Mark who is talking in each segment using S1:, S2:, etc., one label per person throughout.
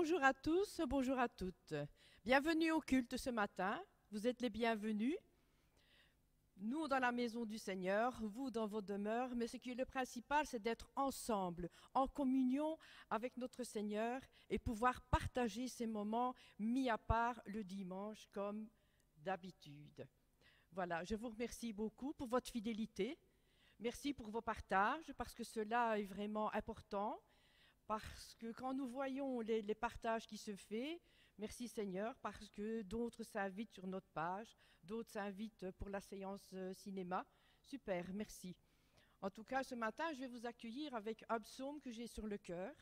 S1: Bonjour à tous, bonjour à toutes. Bienvenue au culte ce matin. Vous êtes les bienvenus. Nous dans la maison du Seigneur, vous dans vos demeures, mais ce qui est le principal, c'est d'être ensemble, en communion avec notre Seigneur et pouvoir partager ces moments mis à part le dimanche comme d'habitude. Voilà, je vous remercie beaucoup pour votre fidélité. Merci pour vos partages, parce que cela est vraiment important. Parce que quand nous voyons les partages qui se font, merci Seigneur, parce que d'autres s'invitent sur notre page, d'autres s'invitent pour la séance cinéma. Super, merci. En tout cas, ce matin, je vais vous accueillir avec un psaume que j'ai sur le cœur.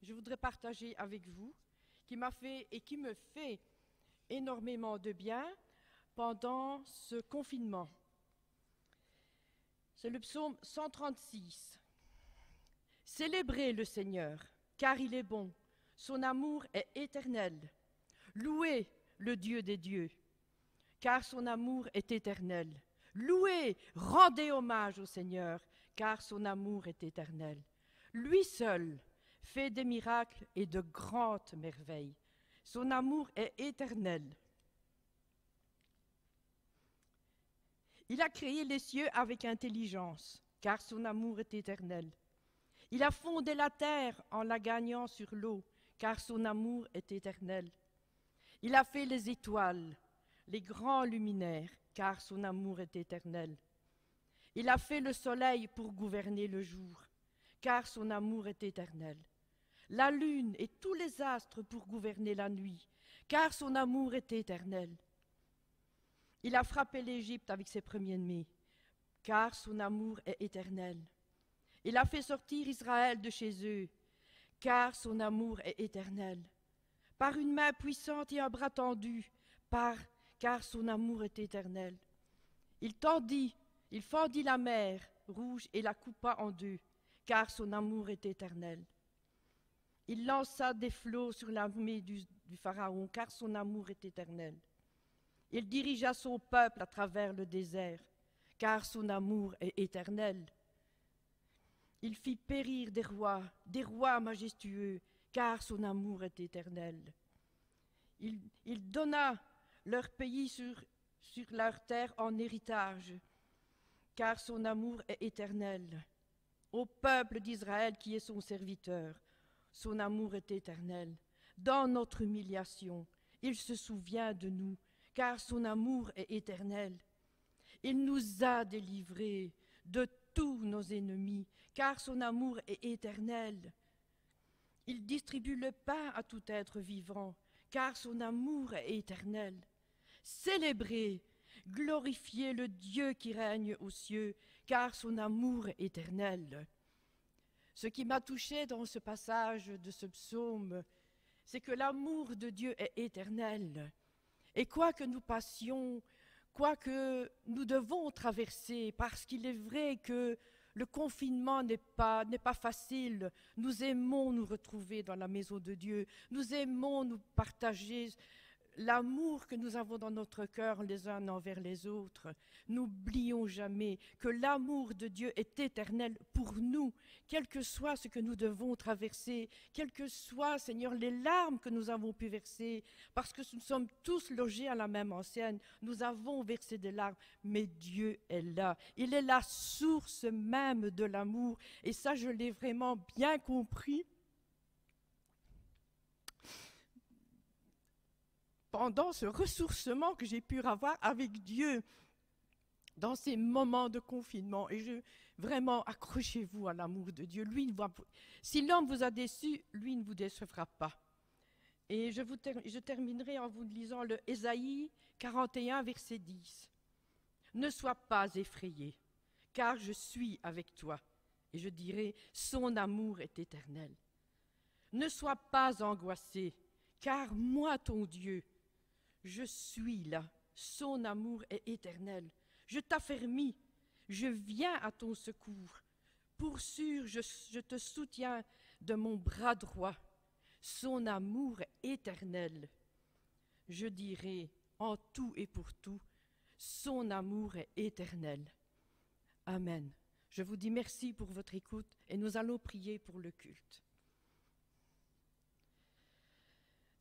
S1: Je voudrais partager avec vous, qui m'a fait et qui me fait énormément de bien pendant ce confinement. C'est le psaume 136. Célébrez le Seigneur, car il est bon, son amour est éternel. Louez le Dieu des dieux, car son amour est éternel. Louez, rendez hommage au Seigneur, car son amour est éternel. Lui seul fait des miracles et de grandes merveilles. Son amour est éternel. Il a créé les cieux avec intelligence, car son amour est éternel. Il a fondé la terre en la gagnant sur l'eau, car son amour est éternel. Il a fait les étoiles, les grands luminaires, car son amour est éternel. Il a fait le soleil pour gouverner le jour, car son amour est éternel. La lune et tous les astres pour gouverner la nuit, car son amour est éternel. Il a frappé l'Égypte avec ses premiers-nés, car son amour est éternel. Il a fait sortir Israël de chez eux, car son amour est éternel. Par une main puissante et un bras tendu, car son amour est éternel. Il fendit la mer rouge et la coupa en deux, car son amour est éternel. Il lança des flots sur l'armée du Pharaon, car son amour est éternel. Il dirigea son peuple à travers le désert, car son amour est éternel. Il fit périr des rois majestueux, car son amour est éternel. Il donna leur pays sur leur terre en héritage, car son amour est éternel. Au peuple d'Israël qui est son serviteur, son amour est éternel. Dans notre humiliation, il se souvient de nous, car son amour est éternel. Il nous a délivrés de tous nos ennemis, car son amour est éternel. Il distribue le pain à tout être vivant, car son amour est éternel. Célébrez, glorifiez le Dieu qui règne aux cieux, car son amour est éternel. Ce qui m'a touché dans ce passage de ce psaume, c'est que l'amour de Dieu est éternel. Et quoi que nous passions, quoi que nous devons traverser, parce qu'il est vrai que le confinement n'est pas facile. Nous aimons nous retrouver dans la maison de Dieu. Nous aimons nous partager l'amour que nous avons dans notre cœur les uns envers les autres. N'oublions jamais que l'amour de Dieu est éternel pour nous, quel que soit ce que nous devons traverser, quelles que soient, Seigneur, les larmes que nous avons pu verser, parce que nous sommes tous logés à la même enseigne, nous avons versé des larmes, mais Dieu est là. Il est la source même de l'amour, et ça, je l'ai vraiment bien compris pendant ce ressourcement que j'ai pu avoir avec Dieu dans ces moments de confinement. Et vraiment, accrochez-vous à l'amour de Dieu. Si l'homme vous a déçu, lui ne vous décevra pas. Et je terminerai en vous lisant le Ésaïe 41, verset 10. Ne sois pas effrayé, car je suis avec toi. Et je dirai, son amour est éternel. Ne sois pas angoissé, car moi, ton Dieu, je suis là, son amour est éternel. Je t'affermis, je viens à ton secours. Pour sûr, je te soutiens de mon bras droit. Son amour est éternel. Je dirai en tout et pour tout, son amour est éternel. Amen. Je vous dis merci pour votre écoute et nous allons prier pour le culte.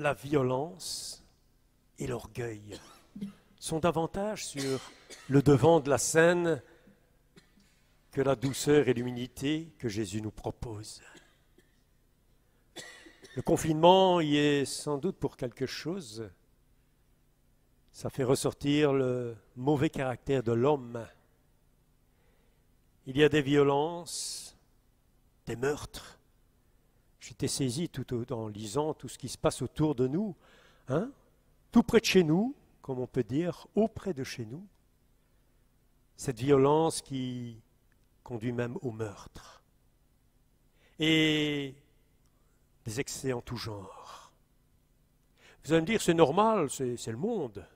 S2: la violence et l'orgueil sont davantage sur le devant de la scène que la douceur et l'humilité que Jésus nous propose. Le confinement y est sans doute pour quelque chose. Ça fait ressortir le mauvais caractère de l'homme. Il y a des violences, des meurtres. J'étais saisi tout en lisant tout ce qui se passe autour de nous, tout près de chez nous, comme on peut dire, auprès de chez nous. Cette violence qui conduit même au meurtre. Et des excès en tout genre. Vous allez me dire, c'est normal, c'est le monde.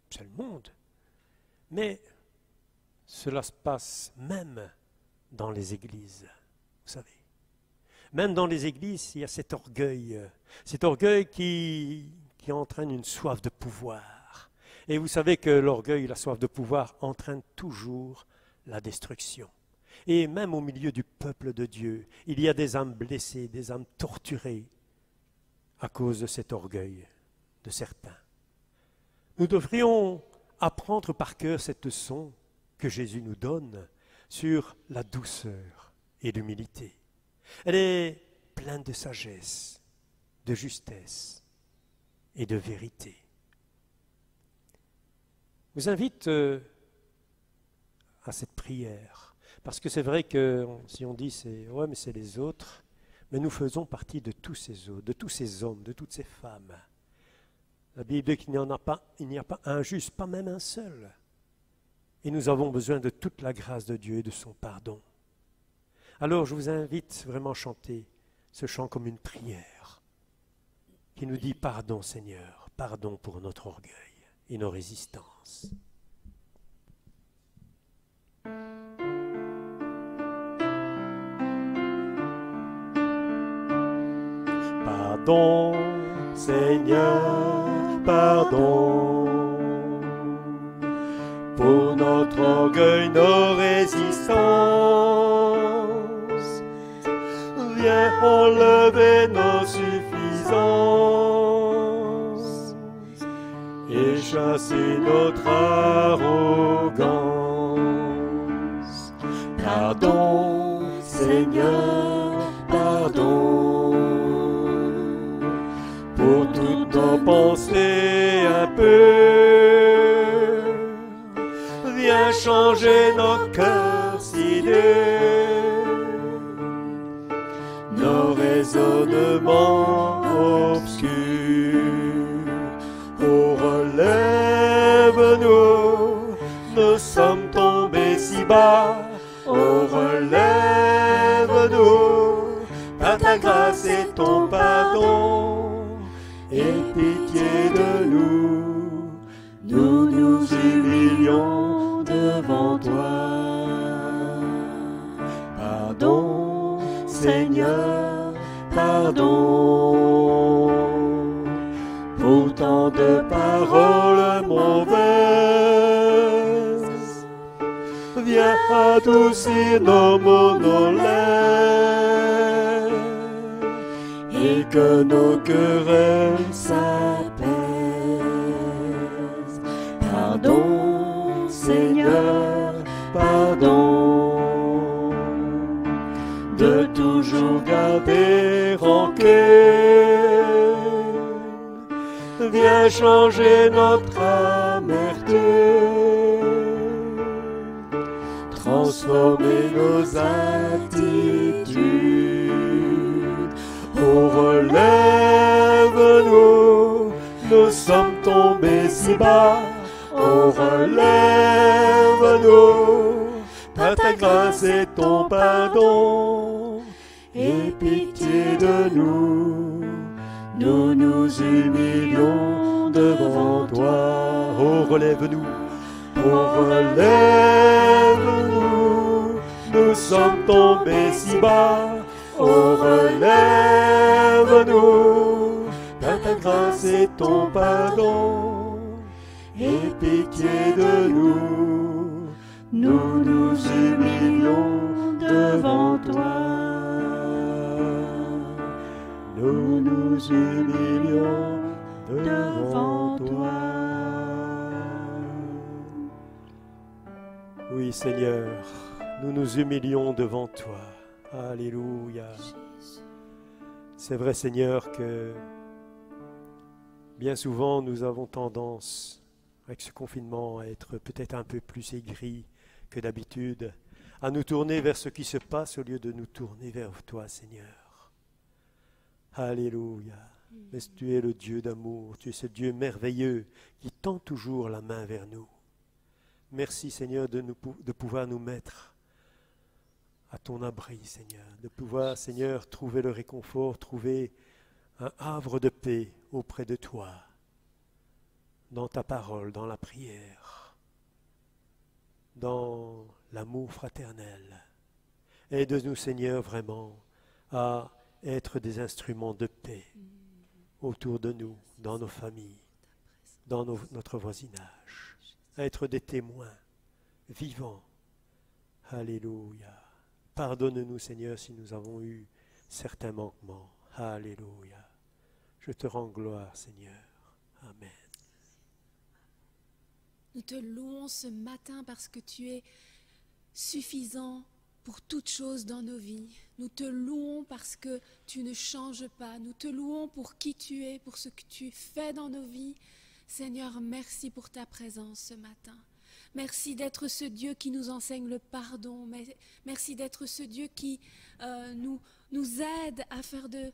S2: C'est le monde. Mais cela se passe même dans les églises, vous savez. Même dans les églises, il y a cet orgueil qui entraîne une soif de pouvoir. Et vous savez que l'orgueil et la soif de pouvoir entraînent toujours la destruction. Et même au milieu du peuple de Dieu, il y a des âmes blessées, des âmes torturées à cause de cet orgueil de certains. Nous devrions apprendre par cœur cette leçon que Jésus nous donne sur la douceur et l'humilité. Elle est pleine de sagesse, de justesse et de vérité. Je vous invite à cette prière, parce que c'est vrai que si on dit ouais mais c'est les autres, mais nous faisons partie de tous ces autres, de tous ces hommes, de toutes ces femmes. La Bible dit qu'il n'y a pas un juste, pas même un seul. Et nous avons besoin de toute la grâce de Dieu et de son pardon. Alors je vous invite vraiment à chanter ce chant comme une prière qui nous dit pardon Seigneur, pardon pour notre orgueil et nos résistances. Pardon Seigneur, pardon pour notre orgueil, nos résistances. Viens enlever nos suffisances et chasser notre arrogance. Pardon, Seigneur, pardon pour toutes nos pensées un peu. Viens changer nos cœurs si durs, nos raisonnements obscurs. Oh, relève-nous, nous sommes tombés si bas. Oh, relève-nous, par ta grâce et ton pardon, et pitié de nous, nous nous humilions devant toi. Pardon, Seigneur, pardon pour tant de paroles mauvaises. Viens adoucir nos mots, nos lèvres, et que nos querelles s'apaisent. Pardon, Seigneur, pardon de toujours garder rancune. Viens changer notre amertume, transformer nos attitudes. Oh, relève-nous, nous sommes tombés si bas. Oh, relève-nous, par ta grâce et ton pardon, et pitié de nous, nous nous humilions devant toi. Oh, relève-nous, oh, relève-nous, nous sommes tombés si bas. Oh, relève-nous, par ta grâce et ton pardon, et pitié de nous, nous nous humilions devant toi. Nous nous humilions Oui, Seigneur, nous nous humilions devant toi. Alléluia. C'est vrai, Seigneur, que bien souvent, nous avons tendance, avec ce confinement, à être peut-être un peu plus aigris que d'habitude, à nous tourner vers ce qui se passe au lieu de nous tourner vers toi, Seigneur. Alléluia. Mais tu es le Dieu d'amour, tu es ce Dieu merveilleux qui tend toujours la main vers nous. Merci, Seigneur, de pouvoir nous mettre à ton abri, Seigneur, de pouvoir, Seigneur, trouver le réconfort, trouver un havre de paix auprès de toi, dans ta parole, dans la prière, dans l'amour fraternel. Aide-nous, Seigneur, vraiment à être des instruments de paix autour de nous, dans nos familles, dans notre voisinage, à être des témoins vivants. Alléluia. Pardonne-nous, Seigneur, si nous avons eu certains manquements. Alléluia. Je te rends gloire, Seigneur. Amen.
S3: Nous te louons ce matin parce que tu es suffisant pour toutes choses dans nos vies. Nous te louons parce que tu ne changes pas. Nous te louons pour qui tu es, pour ce que tu fais dans nos vies. Seigneur, merci pour ta présence ce matin. Merci d'être ce Dieu qui nous enseigne le pardon. Merci d'être ce Dieu qui nous aide à faire de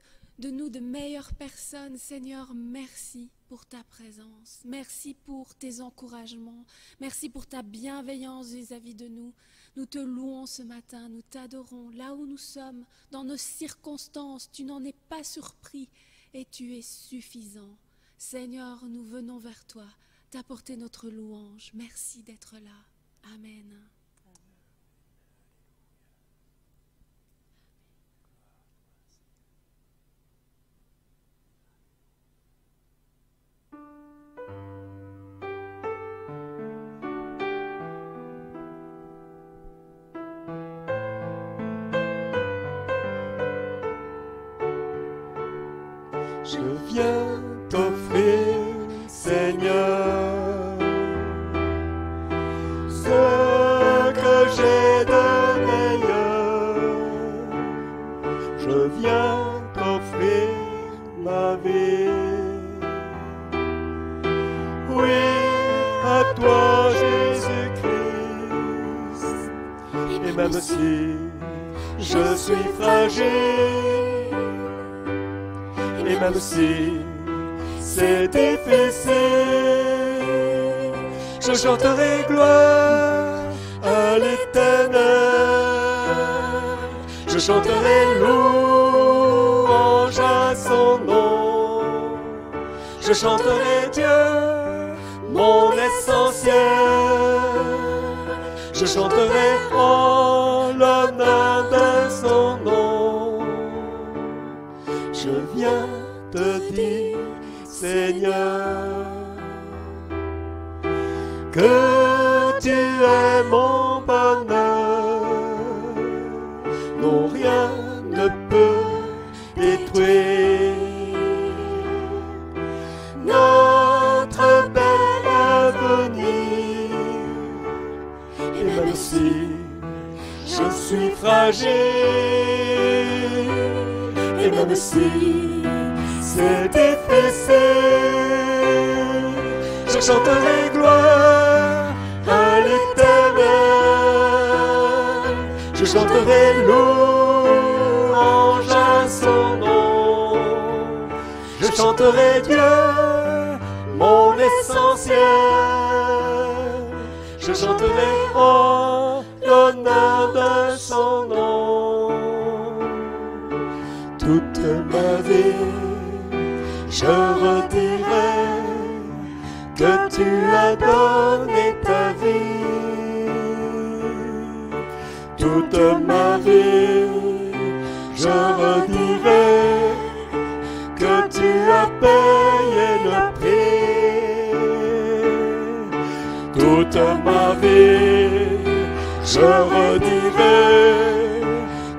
S3: nous de meilleures personnes. Seigneur, merci pour ta présence. Merci pour tes encouragements. Merci pour ta bienveillance vis-à-vis de nous. Nous te louons ce matin, nous t'adorons. Là où nous sommes, dans nos circonstances, tu n'en es pas surpris et tu es suffisant. Seigneur, nous venons vers toi, t'apporter notre louange. Merci d'être là. Amen.
S2: Je viens t'offrir, Seigneur, ce que j'ai de meilleur. Je viens t'offrir ma vie. Oui, à toi, Jésus-Christ. Et même si je suis fragile, et même si c'est difficile, je chanterai gloire à l'Éternel. Je chanterai louange à son nom. Je chanterai Dieu, mon essentiel. Je chanterai en l'honneur de son nom. Je viens te dire, Seigneur, que tu es mon bonheur. Non, rien ne peut détruire notre bel avenir. Et même si je suis fragile, et même si c'est difficile, je chanterai gloire à l'Éternel. Je chanterai louange à son nom. Je chanterai Dieu, mon essentiel. Je chanterai en l'honneur de son nom. Toute ma vie, je redirai que tu as donné ta vie. Toute ma vie, je redirai que tu as payé le prix. Toute ma vie, je redirai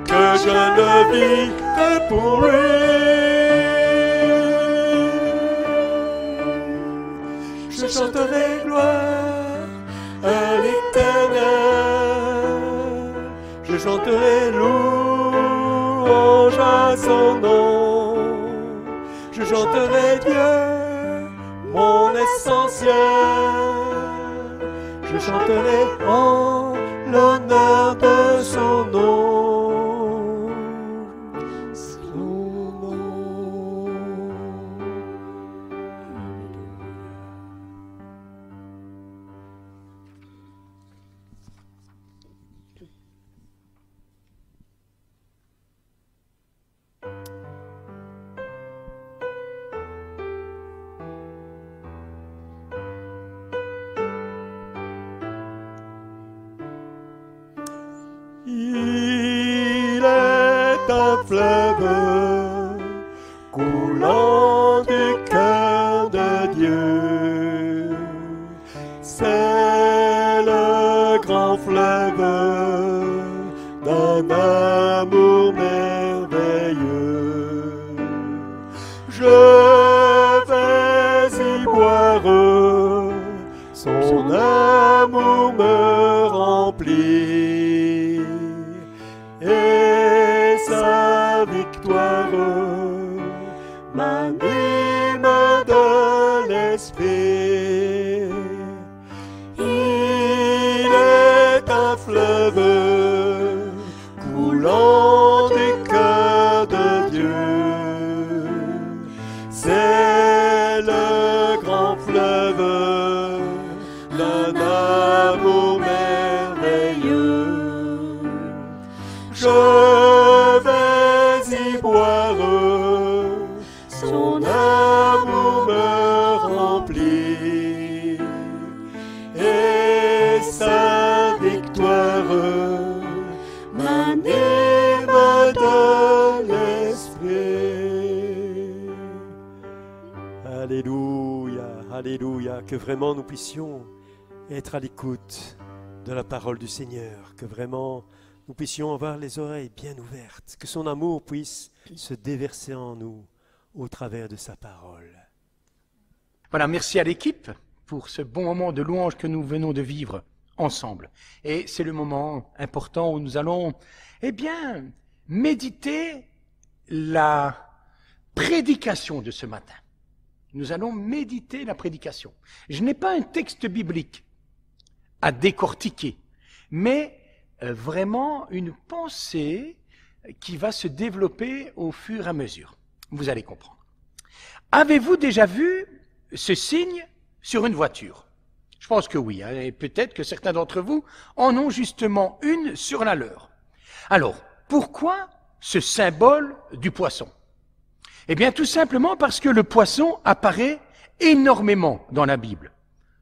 S2: que je ne vis que pour lui. Je chanterai gloire à l'Éternel. chanterai louange à son nom. Je chanterai Dieu, mon essentiel. Je chanterai en l'honneur de son nom. Son nom. Il est un fleuve coulant du cœur de Dieu. C'est le grand fleuve d'un amour merveilleux. Je vais y boire, son amour me remplit. Et sa victoire m'anime de l'esprit. Il est un fleuve coulant du cœur de Dieu. C'est le grand fleuve d'un amour merveilleux. Je vais y boire, son amour me remplit. Et sa victoire m'anime de l'esprit. Alléluia, alléluia, que vraiment nous puissions être à l'écoute de la parole du Seigneur, que vraiment nous puissions avoir les oreilles bien ouvertes, que son amour puisse se déverser en nous au travers de sa parole.
S4: Voilà, merci à l'équipe pour ce bon moment de louange que nous venons de vivre ensemble. Et c'est le moment important où nous allons, méditer la prédication de ce matin. Nous allons méditer la prédication. Je n'ai pas un texte biblique à décortiquer, mais vraiment une pensée qui va se développer au fur et à mesure. Vous allez comprendre. Avez-vous déjà vu ce signe sur une voiture? Je pense que oui, hein, et peut-être que certains d'entre vous en ont justement une sur la leur. Alors, pourquoi ce symbole du poisson? Eh bien, tout simplement parce que le poisson apparaît énormément dans la Bible.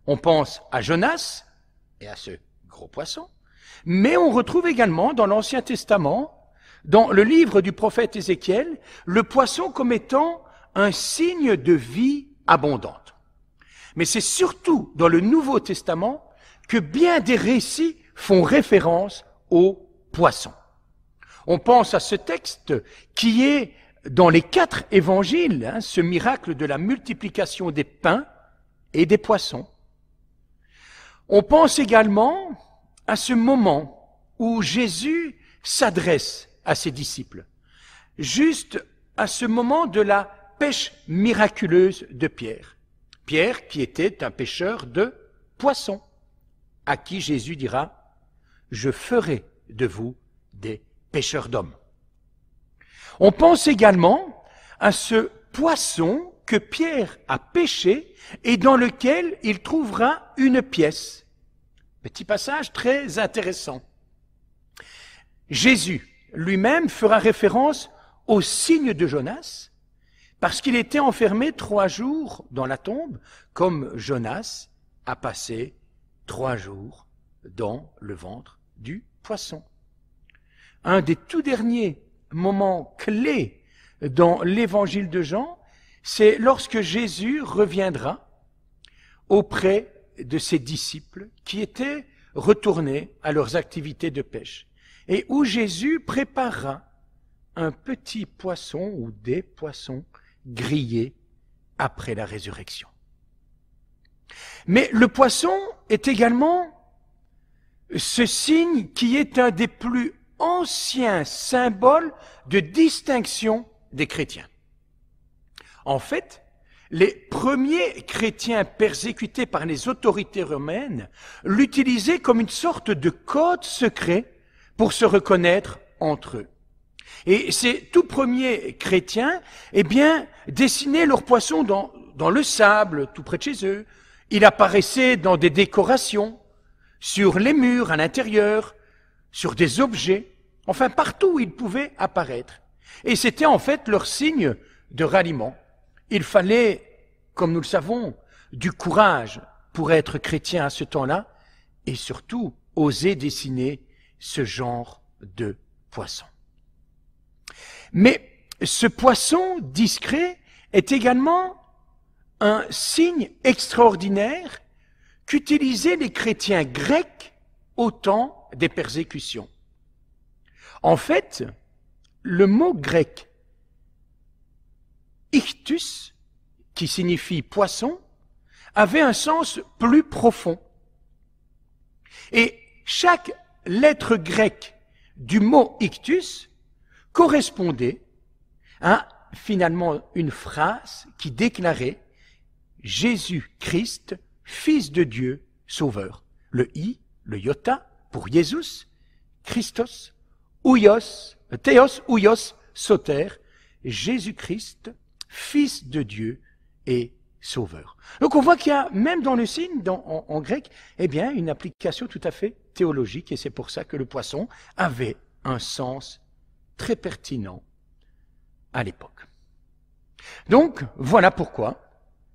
S4: On pense à Jonas et à ce gros poisson, mais on retrouve également dans l'Ancien Testament, dans le livre du prophète Ézéchiel, le poisson comme étant un signe de vie abondante. Mais c'est surtout dans le Nouveau Testament que bien des récits font référence au poisson. On pense à ce texte qui est dans les 4 évangiles, ce miracle de la multiplication des pains et des poissons. On pense également à ce moment où Jésus s'adresse à ses disciples, juste à ce moment de la pêche miraculeuse de Pierre. Pierre qui était un pêcheur de poissons, à qui Jésus dira « Je ferai de vous des pêcheurs d'hommes ». On pense également à ce poisson que Pierre a pêché et dans lequel il trouvera une pièce. Petit passage très intéressant. Jésus lui-même fera référence au signe de Jonas, parce qu'il était enfermé 3 jours dans la tombe, comme Jonas a passé 3 jours dans le ventre du poisson. Un des tout derniers moments clés dans l'évangile de Jean, c'est lorsque Jésus reviendra auprès de ses disciples qui étaient retournés à leurs activités de pêche et où Jésus préparera un petit poisson ou des poissons grillés après la résurrection. Mais le poisson est également ce signe qui est un des plus ancien symbole de distinction des chrétiens. En fait, les premiers chrétiens persécutés par les autorités romaines l'utilisaient comme une sorte de code secret pour se reconnaître entre eux. Et ces tout premiers chrétiens, dessinaient leurs poissons dans le sable, tout près de chez eux. Il apparaissait dans des décorations, sur les murs, à l'intérieur, sur des objets, enfin partout où ils pouvaient apparaître. Et c'était en fait leur signe de ralliement. Il fallait, comme nous le savons, du courage pour être chrétien à ce temps-là, et surtout oser dessiner ce genre de poisson. Mais ce poisson discret est également un signe extraordinaire qu'utilisaient les chrétiens grecs au temps des persécutions. En fait, le mot grec ichthus, qui signifie poisson, avait un sens plus profond. Et chaque lettre grecque du mot ichthus correspondait à finalement une phrase qui déclarait Jésus-Christ, Fils de Dieu, Sauveur. Le I, le iota pour Jésus, Christos, Ouios, Théos, Ouios, Soter, Jésus-Christ, Fils de Dieu et Sauveur. Donc on voit qu'il y a, même dans le signe, en grec, une application tout à fait théologique, et c'est pour ça que le poisson avait un sens très pertinent à l'époque. Donc, voilà pourquoi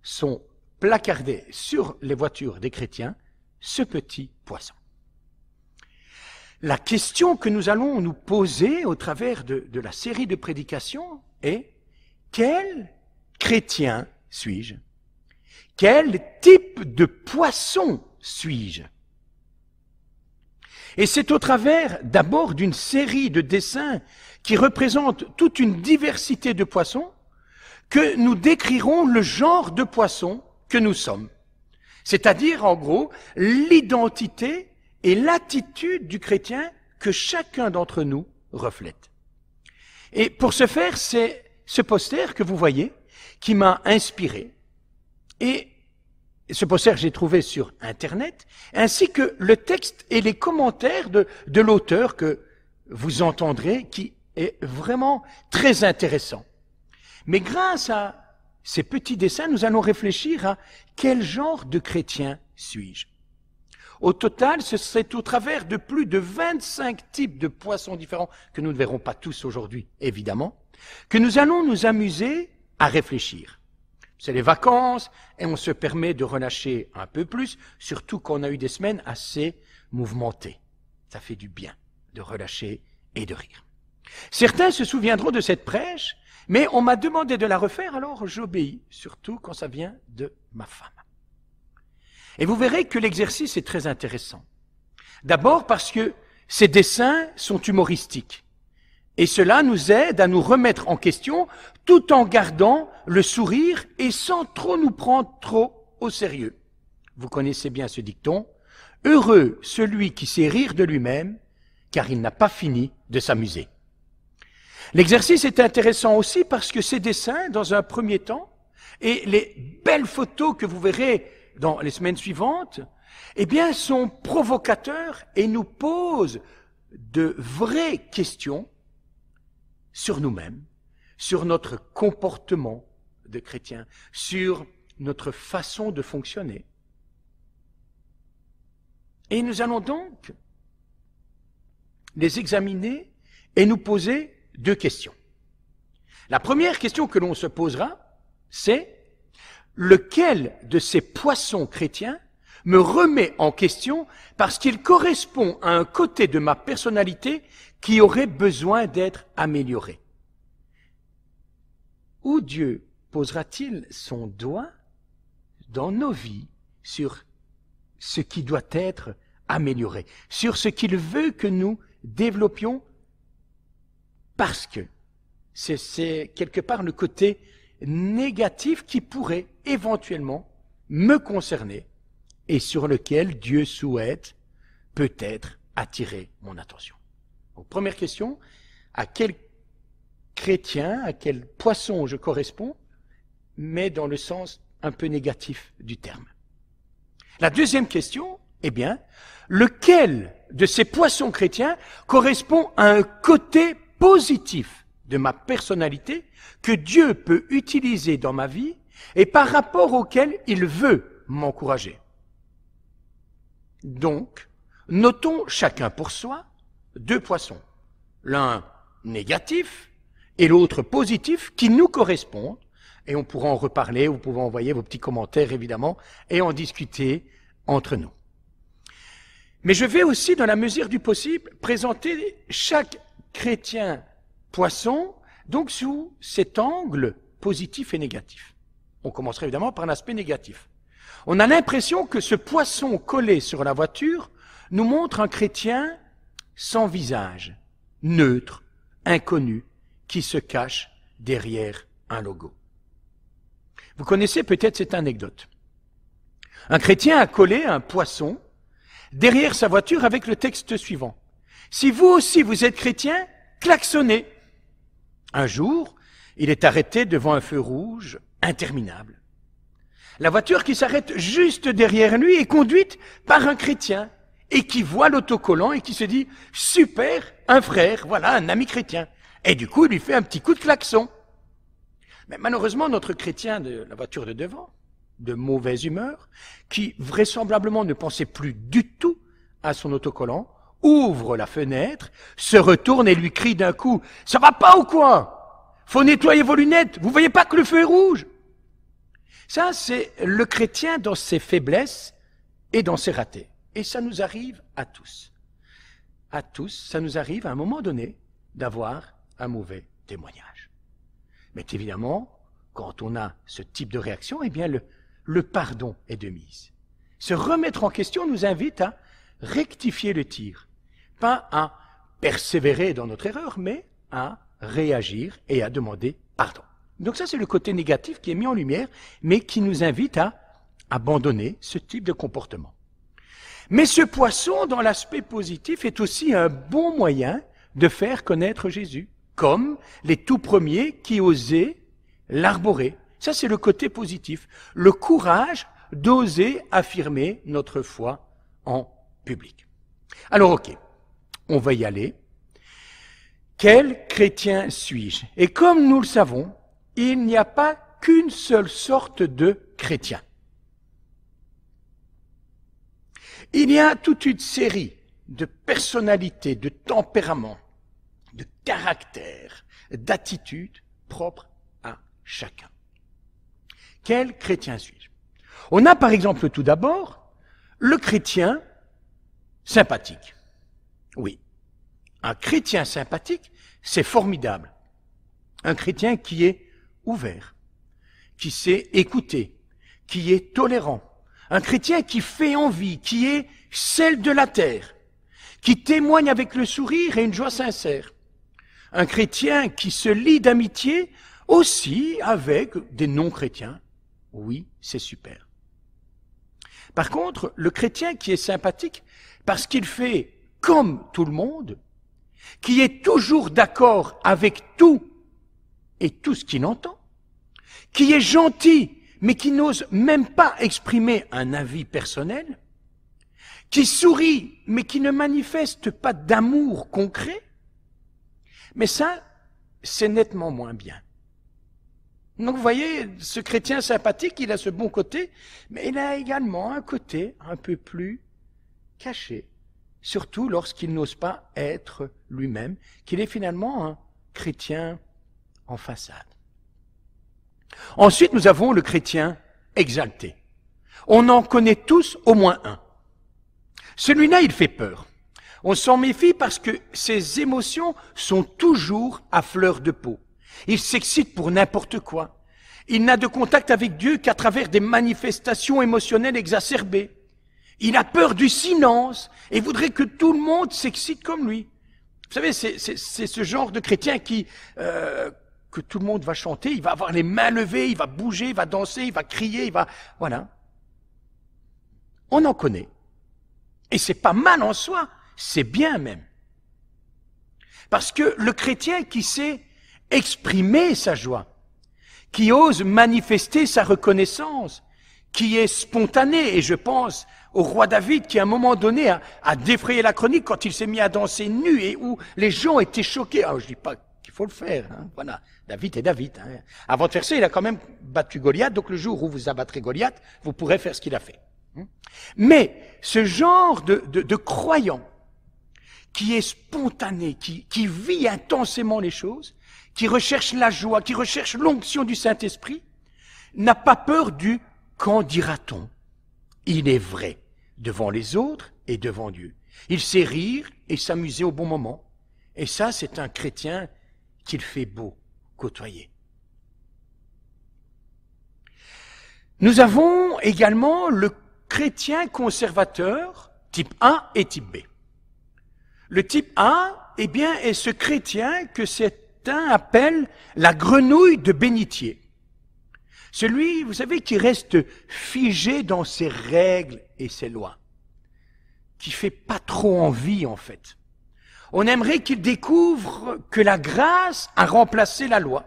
S4: sont placardés sur les voitures des chrétiens ce petit poisson. La question que nous allons nous poser au travers de la série de prédications est « Quel chrétien suis-je ? Quel type de poisson suis-je » Et c'est au travers d'abord d'une série de dessins qui représentent toute une diversité de poissons que nous décrirons le genre de poisson que nous sommes. C'est-à-dire, en gros, l'identité et l'attitude du chrétien que chacun d'entre nous reflète. Et pour ce faire, c'est ce poster que vous voyez qui m'a inspiré. Et ce poster, j'ai trouvé sur Internet, ainsi que le texte et les commentaires de l'auteur que vous entendrez, qui est vraiment très intéressant. Mais grâce à ces petits dessins, nous allons réfléchir à quel genre de chrétien suis-je. Au total, ce serait au travers de plus de 25 types de poissons différents, que nous ne verrons pas tous aujourd'hui, évidemment, que nous allons nous amuser à réfléchir. C'est les vacances et on se permet de relâcher un peu plus, surtout qu'on a eu des semaines assez mouvementées. Ça fait du bien de relâcher et de rire. Certains se souviendront de cette prêche, mais on m'a demandé de la refaire, alors j'obéis, surtout quand ça vient de ma femme. Et vous verrez que l'exercice est très intéressant. D'abord parce que ces dessins sont humoristiques. Et cela nous aide à nous remettre en question tout en gardant le sourire et sans trop nous prendre trop au sérieux. Vous connaissez bien ce dicton. Heureux celui qui sait rire de lui-même, car il n'a pas fini de s'amuser. L'exercice est intéressant aussi parce que ces dessins, dans un premier temps, et les belles photos que vous verrez dans les semaines suivantes, sont provocateurs et nous posent de vraies questions sur nous-mêmes, sur notre comportement de chrétien, sur notre façon de fonctionner. Et nous allons donc les examiner et nous poser deux questions. La première question que l'on se posera, c'est lequel de ces poissons chrétiens me remet en question parce qu'il correspond à un côté de ma personnalité qui aurait besoin d'être amélioré. Où Dieu posera-t-il son doigt dans nos vies sur ce qui doit être amélioré, sur ce qu'il veut que nous développions, parce que c'est quelque part le côté négatif qui pourrait éventuellement me concerner et sur lequel Dieu souhaite peut-être attirer mon attention. Donc, première question, à quel chrétien, à quel poisson je corresponds, mais dans le sens un peu négatif du terme. La deuxième question, eh bien, lequel de ces poissons chrétiens correspond à un côté positif de ma personnalité que Dieu peut utiliser dans ma vie et par rapport auquel il veut m'encourager. Donc, notons chacun pour soi 2 poissons, l'un négatif et l'autre positif qui nous correspondent, et on pourra en reparler, vous pouvez envoyer vos petits commentaires évidemment, et en discuter entre nous. Mais je vais aussi, dans la mesure du possible, présenter chaque chrétien poisson, donc sous cet angle positif et négatif. On commencerait évidemment par un aspect négatif. On a l'impression que ce poisson collé sur la voiture nous montre un chrétien sans visage, neutre, inconnu, qui se cache derrière un logo. Vous connaissez peut-être cette anecdote. Un chrétien a collé un poisson derrière sa voiture avec le texte suivant. Si vous aussi vous êtes chrétien, klaxonnez. Un jour, il est arrêté devant un feu rouge interminable. La voiture qui s'arrête juste derrière lui est conduite par un chrétien et qui voit l'autocollant et qui se dit « Super, un frère, voilà, un ami chrétien ». Et du coup, il lui fait un petit coup de klaxon. Mais malheureusement, notre chrétien de la voiture de devant, de mauvaise humeur, qui vraisemblablement ne pensait plus du tout à son autocollant, ouvre la fenêtre, se retourne et lui crie d'un coup « Ça va pas ou quoi? Faut nettoyer vos lunettes, vous voyez pas que le feu est rouge ?» Ça, c'est le chrétien dans ses faiblesses et dans ses ratés. Et ça nous arrive à tous. À tous, ça nous arrive à un moment donné d'avoir un mauvais témoignage. Mais évidemment, quand on a ce type de réaction, eh bien le pardon est de mise. Se remettre en question nous invite à rectifier le tir. Pas à persévérer dans notre erreur, mais à réagir et à demander pardon. Donc ça, c'est le côté négatif qui est mis en lumière, mais qui nous invite à abandonner ce type de comportement. Mais ce poisson, dans l'aspect positif, est aussi un bon moyen de faire connaître Jésus, comme les tout premiers qui osaient l'arborer. Ça, c'est le côté positif. Le courage d'oser affirmer notre foi en public. Alors, ok, on va y aller. Quel chrétien suis-je? Et comme nous le savons, il n'y a pas qu'une seule sorte de chrétien. Il y a toute une série de personnalités, de tempéraments, de caractères, d'attitudes propres à chacun. Quel chrétien suis-je? On a par exemple tout d'abord le chrétien sympathique. Oui, un chrétien sympathique, c'est formidable. Un chrétien qui est ouvert, qui sait écouter, qui est tolérant. Un chrétien qui fait envie, qui est sel de la terre, qui témoigne avec le sourire et une joie sincère. Un chrétien qui se lie d'amitié aussi avec des non-chrétiens. Oui, c'est super. Par contre, le chrétien qui est sympathique parce qu'il fait comme tout le monde, qui est toujours d'accord avec tout et tout ce qu'il entend, qui est gentil, mais qui n'ose même pas exprimer un avis personnel, qui sourit, mais qui ne manifeste pas d'amour concret, mais ça, c'est nettement moins bien. Donc vous voyez, ce chrétien sympathique, il a ce bon côté, mais il a également un côté un peu plus caché, surtout lorsqu'il n'ose pas être lui-même, qu'il est finalement un chrétien en façade. Ensuite, nous avons le chrétien exalté. On en connaît tous au moins un. Celui-là, il fait peur. On s'en méfie parce que ses émotions sont toujours à fleur de peau. Il s'excite pour n'importe quoi. Il n'a de contact avec Dieu qu'à travers des manifestations émotionnelles exacerbées. Il a peur du silence et voudrait que tout le monde s'excite comme lui. Vous savez, c'est ce genre de chrétien qui... que tout le monde va chanter, il va avoir les mains levées, il va bouger, il va danser, il va crier, il va... Voilà. On en connaît. Et c'est pas mal en soi, c'est bien même. Parce que le chrétien qui sait exprimer sa joie, qui ose manifester sa reconnaissance, qui est spontané, et je pense au roi David qui à un moment donné a défrayé la chronique quand il s'est mis à danser nu et où les gens étaient choqués. Alors je dis pas qu'il faut le faire, hein. Voilà, David est David. Hein. Avant de faire ça, il a quand même battu Goliath, donc le jour où vous abattrez Goliath, vous pourrez faire ce qu'il a fait. Mais ce genre de croyant qui est spontané, qui vit intensément les choses, qui recherche la joie, qui recherche l'onction du Saint-Esprit, n'a pas peur du « qu'en dira-t-on ». Il est vrai devant les autres et devant Dieu. Il sait rire et s'amuser au bon moment. Et ça, c'est un chrétien qu'il fait beau côtoyer. Nous avons également le chrétien conservateur, type 1 et type B. Le type 1, eh bien, est ce chrétien que certains appellent la grenouille de bénitier. Celui, vous savez, qui reste figé dans ses règles et ses lois, qui fait pas trop envie, en fait. On aimerait qu'il découvre que la grâce a remplacé la loi.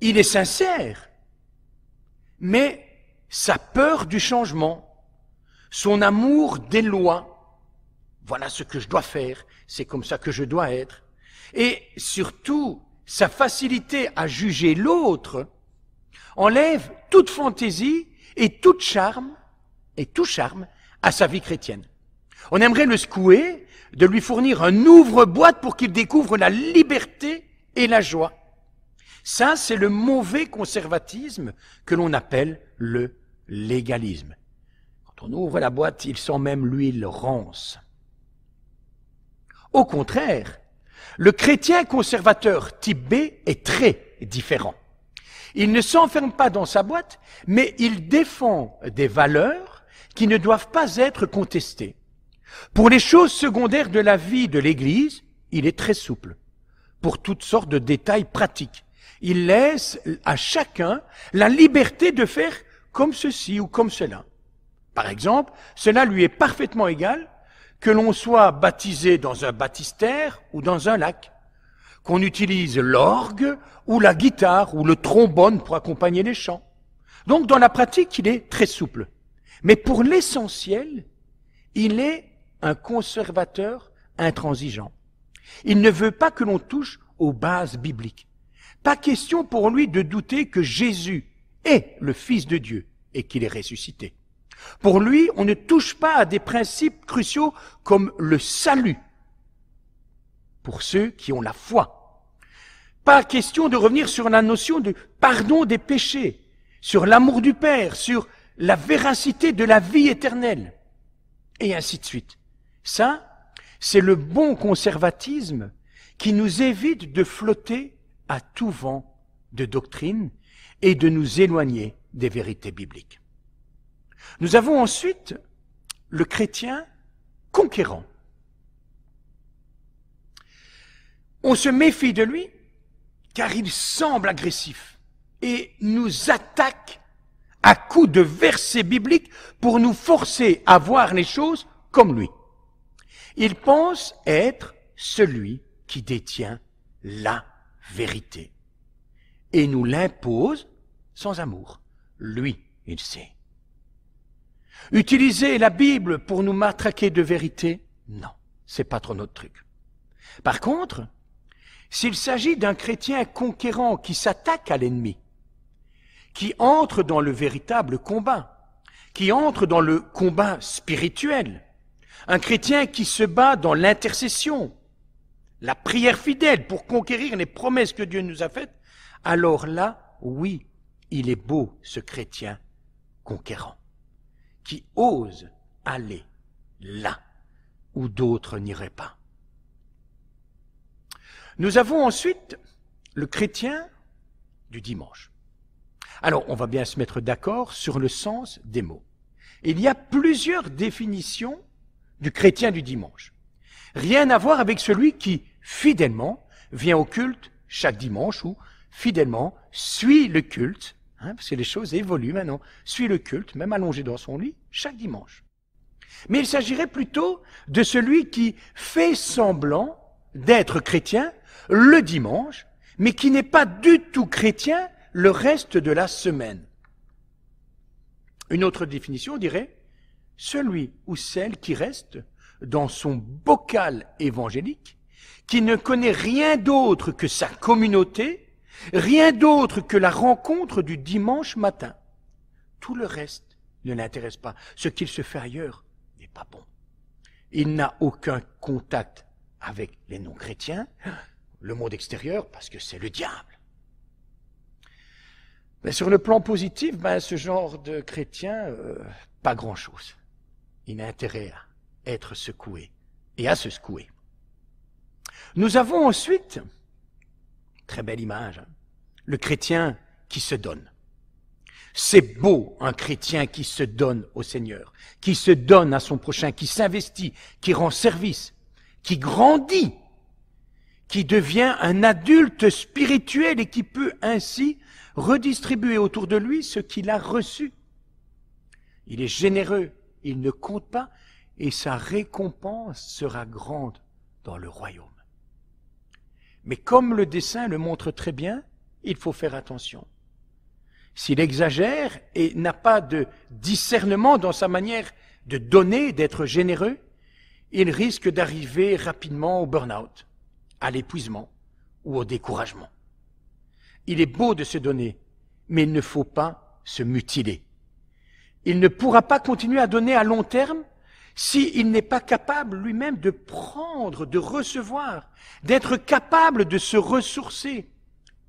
S4: Il est sincère, mais sa peur du changement, son amour des lois, voilà ce que je dois faire, c'est comme ça que je dois être, et surtout sa facilité à juger l'autre, enlève toute fantaisie et tout charme à sa vie chrétienne. On aimerait le secouer, de lui fournir un ouvre-boîte pour qu'il découvre la liberté et la joie. Ça, c'est le mauvais conservatisme que l'on appelle le légalisme. Quand on ouvre la boîte, il sent même l'huile rance. Au contraire, le chrétien conservateur type B est très différent. Il ne s'enferme pas dans sa boîte, mais il défend des valeurs qui ne doivent pas être contestées. Pour les choses secondaires de la vie de l'Église, il est très souple. Pour toutes sortes de détails pratiques, il laisse à chacun la liberté de faire comme ceci ou comme cela. Par exemple, cela lui est parfaitement égal que l'on soit baptisé dans un baptistère ou dans un lac, qu'on utilise l'orgue ou la guitare ou le trombone pour accompagner les chants. Donc, dans la pratique, il est très souple. Mais pour l'essentiel, il est un conservateur intransigeant. Il ne veut pas que l'on touche aux bases bibliques. Pas question pour lui de douter que Jésus est le Fils de Dieu et qu'il est ressuscité. Pour lui, on ne touche pas à des principes cruciaux comme le salut pour ceux qui ont la foi. Pas question de revenir sur la notion de pardon des péchés, sur l'amour du Père, sur la véracité de la vie éternelle, et ainsi de suite. Ça, c'est le bon conservatisme qui nous évite de flotter à tout vent de doctrine et de nous éloigner des vérités bibliques. Nous avons ensuite le chrétien conquérant. On se méfie de lui car il semble agressif et nous attaque à coups de versets bibliques pour nous forcer à voir les choses comme lui. Il pense être celui qui détient la vérité et nous l'impose sans amour. Lui, il sait. Utiliser la Bible pour nous matraquer de vérité, non, c'est pas trop notre truc. Par contre, s'il s'agit d'un chrétien conquérant qui s'attaque à l'ennemi, qui entre dans le véritable combat, qui entre dans le combat spirituel, un chrétien qui se bat dans l'intercession, la prière fidèle pour conquérir les promesses que Dieu nous a faites, alors là, oui, il est beau ce chrétien conquérant, qui ose aller là où d'autres n'iraient pas. Nous avons ensuite le chrétien du dimanche. Alors, on va bien se mettre d'accord sur le sens des mots. Il y a plusieurs définitions du chrétien du dimanche. Rien à voir avec celui qui, fidèlement, vient au culte chaque dimanche ou, fidèlement, suit le culte, parce que les choses évoluent maintenant, suit le culte, même allongé dans son lit, chaque dimanche. Mais il s'agirait plutôt de celui qui fait semblant d'être chrétien le dimanche, mais qui n'est pas du tout chrétien le reste de la semaine. Une autre définition dirait celui ou celle qui reste dans son bocal évangélique, qui ne connaît rien d'autre que sa communauté, rien d'autre que la rencontre du dimanche matin. Tout le reste ne l'intéresse pas. Ce qu'il se fait ailleurs n'est pas bon. Il n'a aucun contact avec les non-chrétiens, le monde extérieur, parce que c'est le diable. Mais sur le plan positif, ce genre de chrétien, pas grand-chose. Il a intérêt à être secoué et à se secouer. Nous avons ensuite, très belle image, le chrétien qui se donne. C'est beau un chrétien qui se donne au Seigneur, qui se donne à son prochain, qui s'investit, qui rend service, qui grandit, qui devient un adulte spirituel et qui peut ainsi redistribuer autour de lui ce qu'il a reçu. Il est généreux, il ne compte pas, et sa récompense sera grande dans le royaume. Mais comme le dessin le montre très bien, il faut faire attention. S'il exagère et n'a pas de discernement dans sa manière de donner, d'être généreux, il risque d'arriver rapidement au burn-out, à l'épuisement ou au découragement. Il est beau de se donner, mais il ne faut pas se mutiler. Il ne pourra pas continuer à donner à long terme s'il n'est pas capable lui-même de prendre, de recevoir, d'être capable de se ressourcer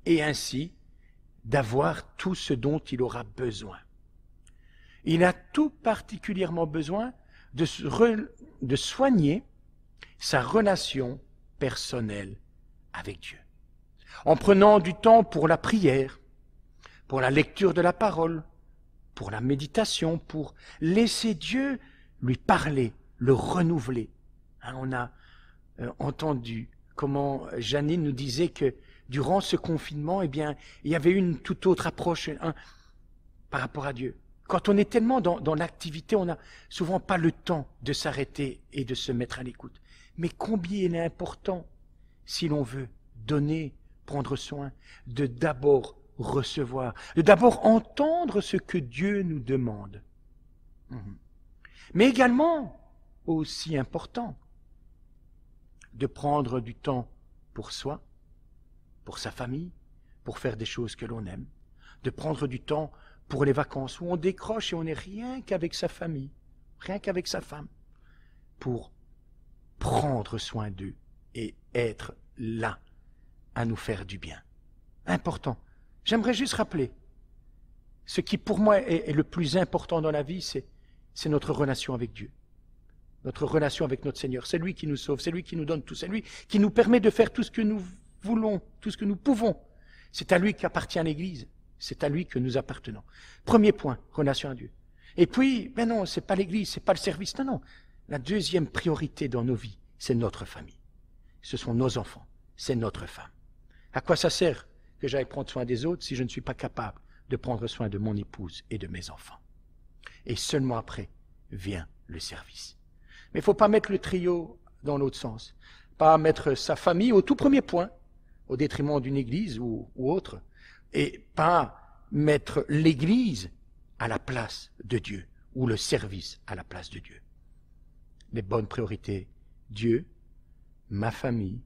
S4: et ainsi d'avoir tout ce dont il aura besoin. Il a tout particulièrement besoin de soigner sa relation personnelle avec Dieu. En prenant du temps pour la prière, pour la lecture de la parole, pour la méditation, pour laisser Dieu lui parler, le renouveler. On a entendu comment Janine nous disait que durant ce confinement, il y avait une toute autre approche par rapport à Dieu. Quand on est tellement dans l'activité, on n'a souvent pas le temps de s'arrêter et de se mettre à l'écoute. Mais combien il est important, si l'on veut donner, prendre soin, de d'abord recevoir, de d'abord entendre ce que Dieu nous demande. Mais également, aussi important, de prendre du temps pour soi, pour sa famille, pour faire des choses que l'on aime, de prendre du temps pour les vacances où on décroche et on n'est rien qu'avec sa famille, rien qu'avec sa femme, pour prendre soin d'eux et être là à nous faire du bien. Important. J'aimerais juste rappeler, ce qui pour moi est le plus important dans la vie, c'est notre relation avec Dieu. Notre relation avec notre Seigneur. C'est lui qui nous sauve, c'est lui qui nous donne tout, c'est lui qui nous permet de faire tout ce que nous voulons, tout ce que nous pouvons. C'est à lui qu'appartient l'Église, c'est à lui que nous appartenons. Premier point, relation à Dieu. Et puis, non, c'est pas l'Église, c'est pas le service, non. La deuxième priorité dans nos vies, c'est notre famille. Ce sont nos enfants, c'est notre femme. À quoi ça sert que j'aille prendre soin des autres si je ne suis pas capable de prendre soin de mon épouse et de mes enfants? Et seulement après vient le service. Mais il ne faut pas mettre le trio dans l'autre sens. Pas mettre sa famille au tout premier point, au détriment d'une église ou autre. Et pas mettre l'église à la place de Dieu, ou le service à la place de Dieu. Les bonnes priorités, Dieu, ma famille,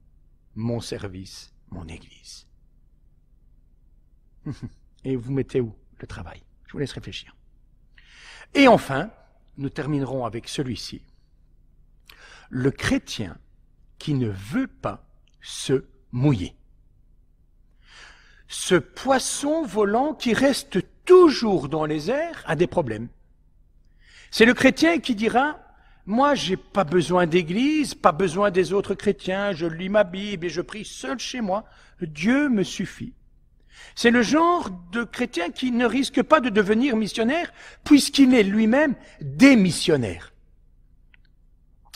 S4: mon service, mon église. Et vous mettez où le travail? Je vous laisse réfléchir. Et enfin, nous terminerons avec celui-ci. Le chrétien qui ne veut pas se mouiller. Ce poisson volant qui reste toujours dans les airs a des problèmes. C'est le chrétien qui dira « Moi, j'ai pas besoin d'église, pas besoin des autres chrétiens, je lis ma Bible et je prie seul chez moi, Dieu me suffit. » C'est le genre de chrétien qui ne risque pas de devenir missionnaire puisqu'il est lui-même démissionnaire.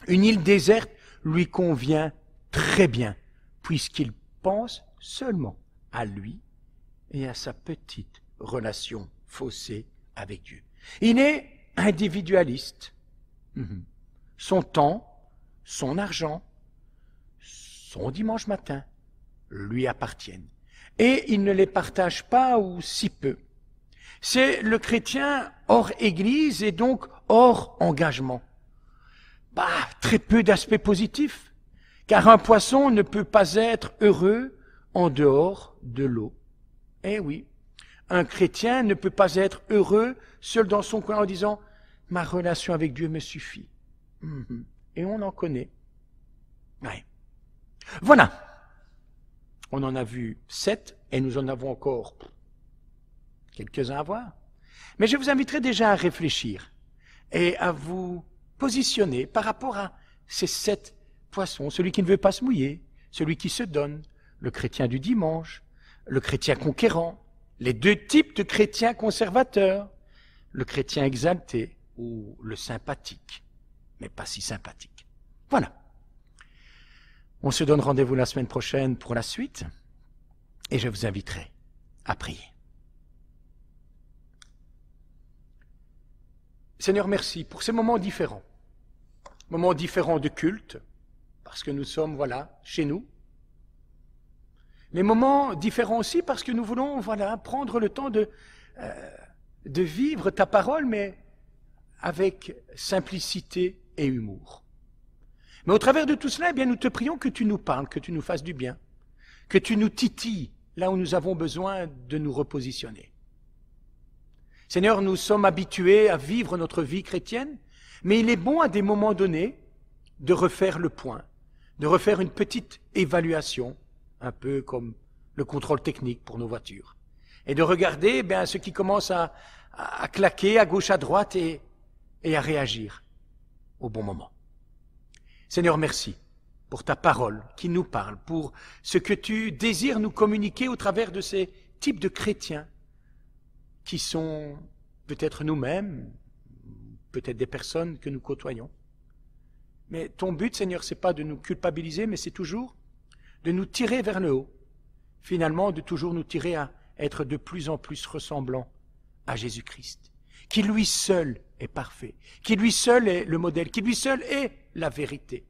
S4: Une île déserte lui convient très bien puisqu'il pense seulement à lui et à sa petite relation faussée avec Dieu. Il est individualiste. Son temps, son argent, son dimanche matin lui appartiennent. Et il ne les partage pas ou si peu. C'est le chrétien hors Église et donc hors engagement. Très peu d'aspects positifs, car un poisson ne peut pas être heureux en dehors de l'eau. Eh oui, un chrétien ne peut pas être heureux seul dans son coin en disant « ma relation avec Dieu me suffit ». Et on en connaît. Ouais. Voilà. On en a vu 7 et nous en avons encore quelques-uns à voir. Mais je vous inviterai déjà à réfléchir et à vous positionner par rapport à ces 7 poissons. Celui qui ne veut pas se mouiller, celui qui se donne, le chrétien du dimanche, le chrétien conquérant, les 2 types de chrétiens conservateurs, le chrétien exalté ou le sympathique, mais pas si sympathique. Voilà. On se donne rendez-vous la semaine prochaine pour la suite et je vous inviterai à prier. Seigneur, merci pour ces moments différents de culte, parce que nous sommes, chez nous. Les moments différents aussi parce que nous voulons, prendre le temps de vivre ta parole, mais avec simplicité et humour. Mais au travers de tout cela, nous te prions que tu nous parles, que tu nous fasses du bien, que tu nous titilles là où nous avons besoin de nous repositionner. Seigneur, nous sommes habitués à vivre notre vie chrétienne, mais il est bon à des moments donnés de refaire le point, de refaire une petite évaluation, un peu comme le contrôle technique pour nos voitures, et de regarder ce qui commence à claquer à gauche, à droite et à réagir au bon moment. Seigneur, merci pour ta parole qui nous parle, pour ce que tu désires nous communiquer au travers de ces types de chrétiens qui sont peut-être nous-mêmes, peut-être des personnes que nous côtoyons. Mais ton but, Seigneur, c'est pas de nous culpabiliser, mais c'est toujours de nous tirer vers le haut. Finalement, de toujours nous tirer à être de plus en plus ressemblants à Jésus-Christ, qui lui seul est parfait, qui lui seul est le modèle, qui lui seul est la vérité.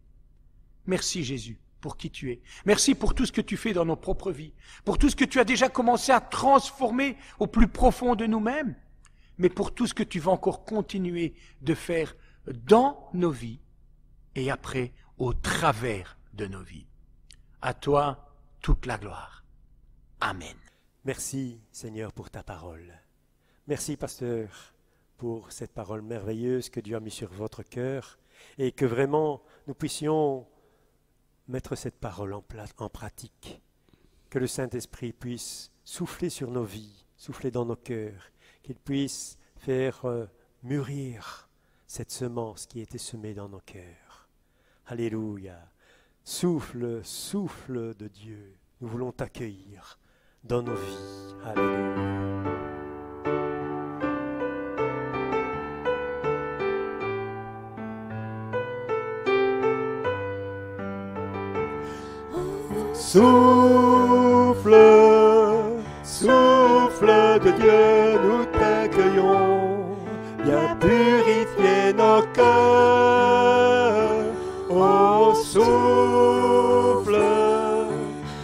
S4: Merci Jésus pour qui tu es. Merci pour tout ce que tu fais dans nos propres vies, pour tout ce que tu as déjà commencé à transformer au plus profond de nous-mêmes, mais pour tout ce que tu vas encore continuer de faire dans nos vies et après au travers de nos vies. À toi toute la gloire. Amen.
S2: Merci Seigneur pour ta parole. Merci pasteur pour cette parole merveilleuse que Dieu a mise sur votre cœur et que vraiment nous puissions mettre cette parole en pratique. Que le Saint-Esprit puisse souffler sur nos vies, souffler dans nos cœurs, qu'il puisse faire mûrir cette semence qui a été semée dans nos cœurs. Alléluia. Souffle, souffle de Dieu, nous voulons t'accueillir dans nos vies. Alléluia. Souffle, souffle de Dieu, nous t'accueillons, viens purifier nos cœurs. Oh, souffle,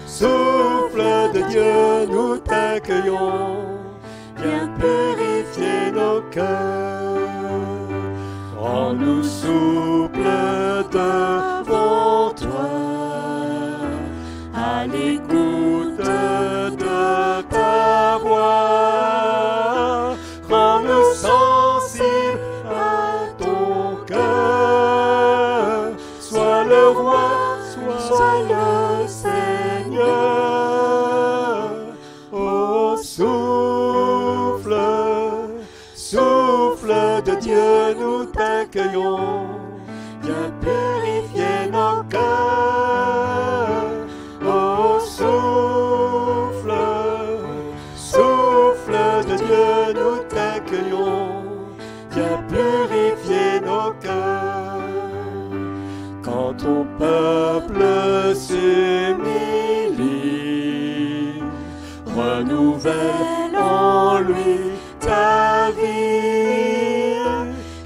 S2: souffle de Dieu, nous t'accueillons, viens purifier nos cœurs. Rends-nous souple devant toi, à l'écoute de ta voix, rends-nous sensibles à ton cœur. Sois le roi, sois le Seigneur. Oh, souffle, souffle de Dieu, nous t'accueillons, viens purifier nos cœurs. Oh, souffle, souffle de Dieu, nous t'accueillons, viens purifier nos cœurs. Quand ton peuple s'humilie, renouvelle en lui ta vie,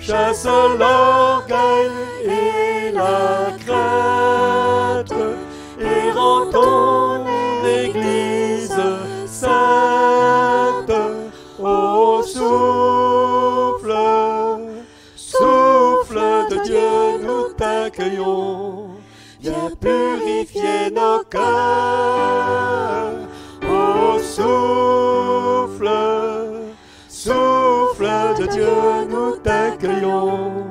S2: chasse l'orgueil et la crainte, et accueillons, viens purifier nos cœurs. Ô souffle, souffle de Dieu, nous t'accueillons,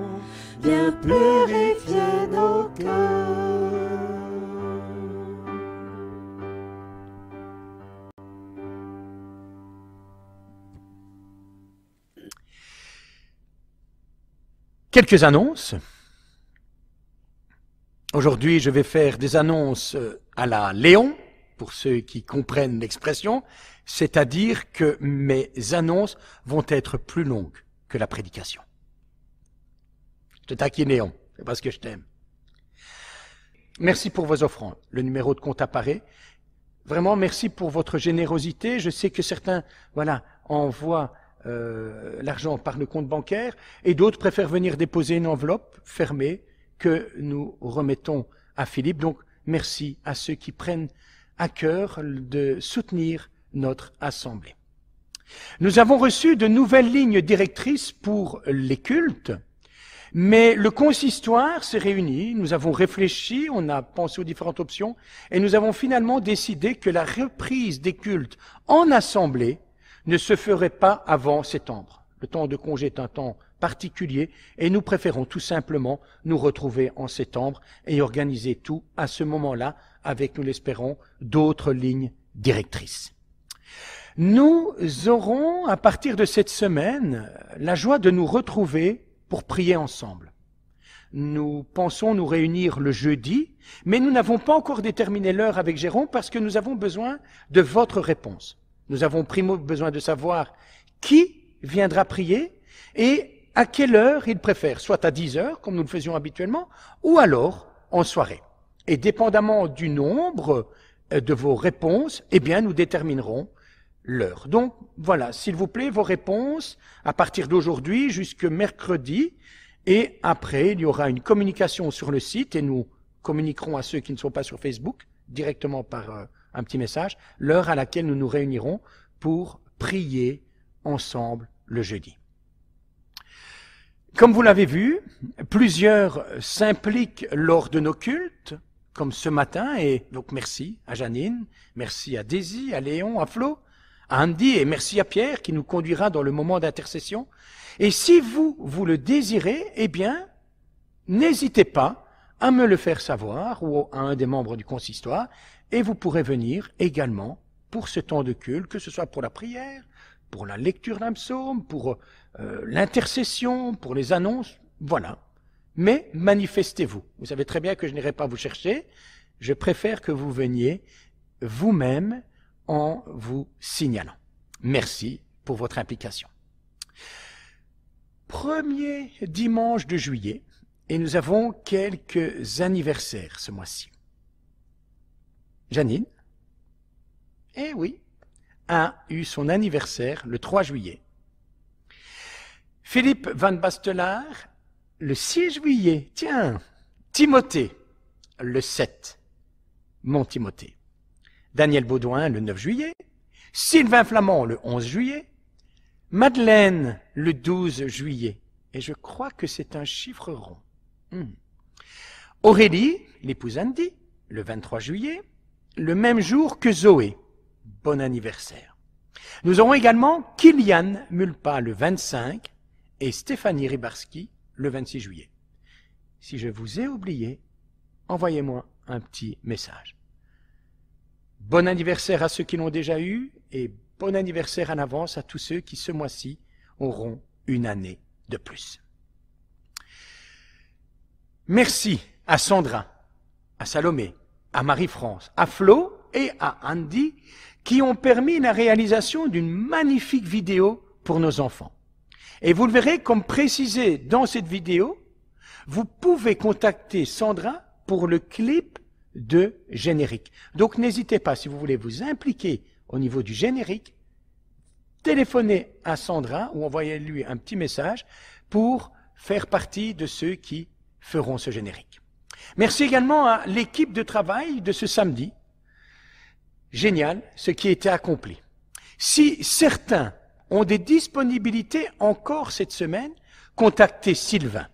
S2: viens purifier nos cœurs.
S4: Quelques annonces. Aujourd'hui, je vais faire des annonces à la Léon, pour ceux qui comprennent l'expression, c'est-à-dire que mes annonces vont être plus longues que la prédication. Je te taquine, Léon, c'est parce que je t'aime. Merci pour vos offrandes. Le numéro de compte apparaît. Vraiment, merci pour votre générosité. Je sais que certains, envoient l'argent par le compte bancaire et d'autres préfèrent venir déposer une enveloppe fermée que nous remettons à Philippe. Donc, merci à ceux qui prennent à cœur de soutenir notre assemblée. Nous avons reçu de nouvelles lignes directrices pour les cultes, mais le consistoire s'est réuni, nous avons réfléchi, on a pensé aux différentes options et nous avons finalement décidé que la reprise des cultes en assemblée ne se ferait pas avant septembre. Le temps de congé est un temps particulier et nous préférons tout simplement nous retrouver en septembre et organiser tout à ce moment-là avec, nous l'espérons, d'autres lignes directrices. Nous aurons, à partir de cette semaine, la joie de nous retrouver pour prier ensemble. Nous pensons nous réunir le jeudi, mais nous n'avons pas encore déterminé l'heure avec Jérôme parce que nous avons besoin de votre réponse. Nous avons besoin de savoir qui viendra prier et à quelle heure il préfère, soit à 10 heures, comme nous le faisions habituellement, ou alors en soirée. Et dépendamment du nombre de vos réponses, nous déterminerons l'heure. Donc, voilà, s'il vous plaît, vos réponses à partir d'aujourd'hui jusque mercredi. Et après, il y aura une communication sur le site et nous communiquerons à ceux qui ne sont pas sur Facebook, directement par un petit message, l'heure à laquelle nous nous réunirons pour prier ensemble le jeudi. Comme vous l'avez vu, plusieurs s'impliquent lors de nos cultes, comme ce matin, et donc merci à Janine, merci à Daisy, à Léon, à Flo, à Andy, et merci à Pierre qui nous conduira dans le moment d'intercession. Et si vous le désirez, n'hésitez pas à me le faire savoir ou à un des membres du consistoire, et vous pourrez venir également pour ce temps de culte, que ce soit pour la prière, pour la lecture d'un psaume, pour l'intercession, pour les annonces, voilà. Mais manifestez-vous. Vous savez très bien que je n'irai pas vous chercher. Je préfère que vous veniez vous-même en vous signalant. Merci pour votre implication. Premier dimanche de juillet, et nous avons quelques anniversaires ce mois-ci. Janine, eh oui, a eu son anniversaire le 3 juillet. Philippe Van Bastelaar, le 6 juillet. Tiens, Timothée, le 7. Mon Timothée. Daniel Baudouin, le 9 juillet. Sylvain Flamand, le 11 juillet. Madeleine, le 12 juillet. Et je crois que c'est un chiffre rond. Aurélie, l'épouse Andy, le 23 juillet. Le même jour que Zoé. Bon anniversaire. Nous aurons également Kylian Mulpa, le 25. Et Stéphanie Rybarski, le 26 juillet. Si je vous ai oublié, envoyez-moi un petit message. Bon anniversaire à ceux qui l'ont déjà eu et bon anniversaire en avance à tous ceux qui ce mois-ci auront une année de plus. Merci à Sandra, à Salomé, à Marie-France, à Flo et à Andy qui ont permis la réalisation d'une magnifique vidéo pour nos enfants. Et vous le verrez, comme précisé dans cette vidéo, vous pouvez contacter Sandra pour le clip de générique. Donc n'hésitez pas, si vous voulez vous impliquer au niveau du générique, téléphonez à Sandra ou envoyez-lui un petit message pour faire partie de ceux qui feront ce générique. Merci également à l'équipe de travail de ce samedi. Génial, ce qui a été accompli. Si certains ont des disponibilités encore cette semaine, contactez Sylvain.